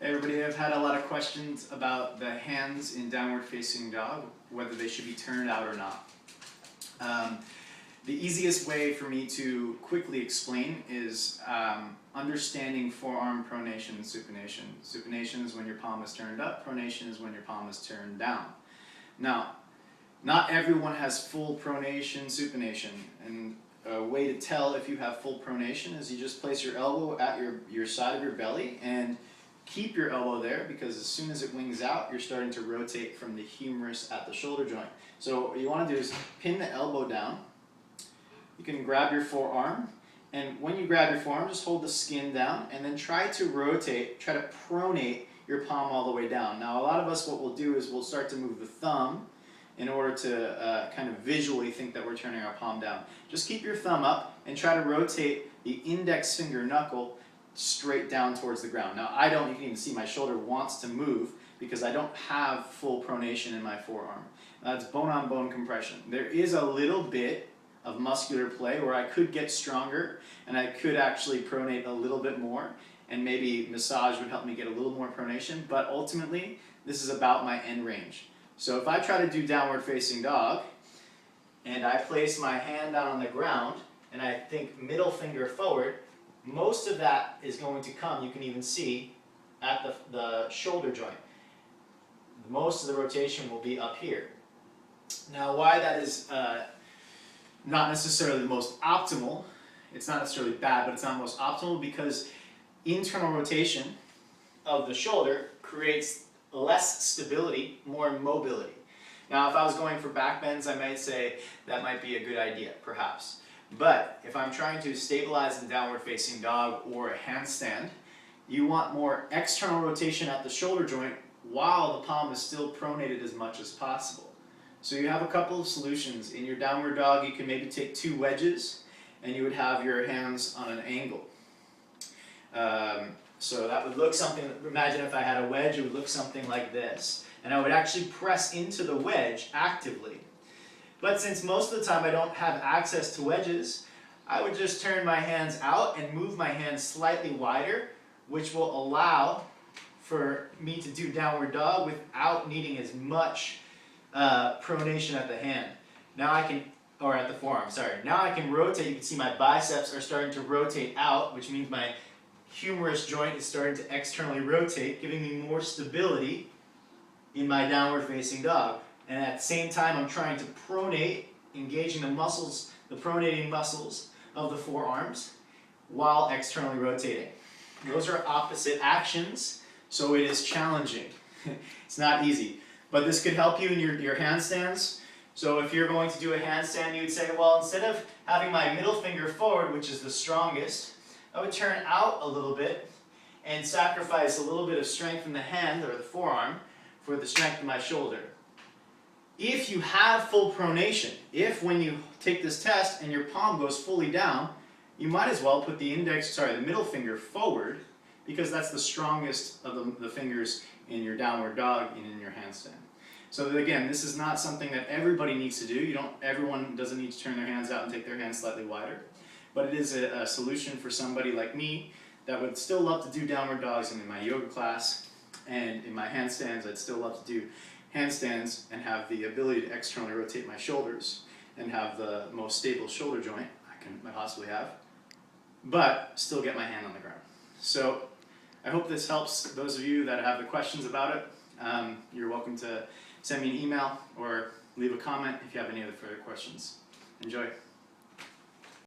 Hey everybody, I've had a lot of questions about the hands in downward facing dog, whether they should be turned out or not. The easiest way for me to quickly explain is understanding forearm pronation and supination. Supination is when your palm is turned up, pronation is when your palm is turned down. Now, not everyone has full pronation, supination, and a way to tell if you have full pronation is you just place your elbow at your side of your belly and keep your elbow there, because as soon as it wings out, you're starting to rotate from the humerus at the shoulder joint. So what you want to do is pin the elbow down. You can grab your forearm, and when you grab your forearm, just hold the skin down and then try to rotate, try to pronate your palm all the way down. Now a lot of us, what we'll do is we'll start to move the thumb in order to kind of visually think that we're turning our palm down. Just keep your thumb up and try to rotate the index finger knuckle straight down towards the ground. Now I don't, you can even see my shoulder wants to move because I don't have full pronation in my forearm. That's bone-on-bone compression. There is a little bit of muscular play where I could get stronger and I could actually pronate a little bit more, and maybe massage would help me get a little more pronation, but ultimately this is about my end range. So if I try to do downward facing dog and I place my hand down on the ground and I think middle finger forward, most of that is going to come, you can even see, at the shoulder joint. Most of the rotation will be up here. Now why that is not necessarily the most optimal, it's not necessarily bad, but it's not most optimal because internal rotation of the shoulder creates less stability, more mobility. Now if I was going for back bends, I might say that might be a good idea, perhaps. But if I'm trying to stabilize in downward facing dog or a handstand, you want more external rotation at the shoulder joint while the palm is still pronated as much as possible. So you have a couple of solutions. In your downward dog, you can maybe take 2 wedges and you would have your hands on an angle. So that would look something, imagine if I had a wedge, it would look something like this. And I would actually press into the wedge actively. But since most of the time I don't have access to wedges, I would just turn my hands out and move my hands slightly wider, which will allow for me to do downward dog without needing as much pronation at the hand. Now I can, or at the forearm, sorry. Now I can rotate, you can see my biceps are starting to rotate out, which means my humerus joint is starting to externally rotate, giving me more stability in my downward facing dog. And at the same time I'm trying to pronate, engaging the muscles, the pronating muscles of the forearms while externally rotating. Those are opposite actions, so it is challenging. It's not easy. But this could help you in your handstands. So if you're going to do a handstand, you would say, well, instead of having my middle finger forward, which is the strongest, I would turn out a little bit and sacrifice a little bit of strength in the hand or the forearm for the strength in my shoulder. If you have full pronation, if when you take this test and your palm goes fully down, you might as well put the middle finger forward, because that's the strongest of the fingers in your downward dog and in your handstand. So that, again, this is not something that everybody needs to do. Everyone doesn't need to turn their hands out and take their hands slightly wider. But it is a solution for somebody like me that would still love to do downward dogs in my yoga class, and in my handstands I'd still love to do handstands and have the ability to externally rotate my shoulders and have the most stable shoulder joint I can possibly have, but still get my hand on the ground. So I hope this helps those of you that have the questions about it. You're welcome to send me an email or leave a comment if you have any other further questions. Enjoy.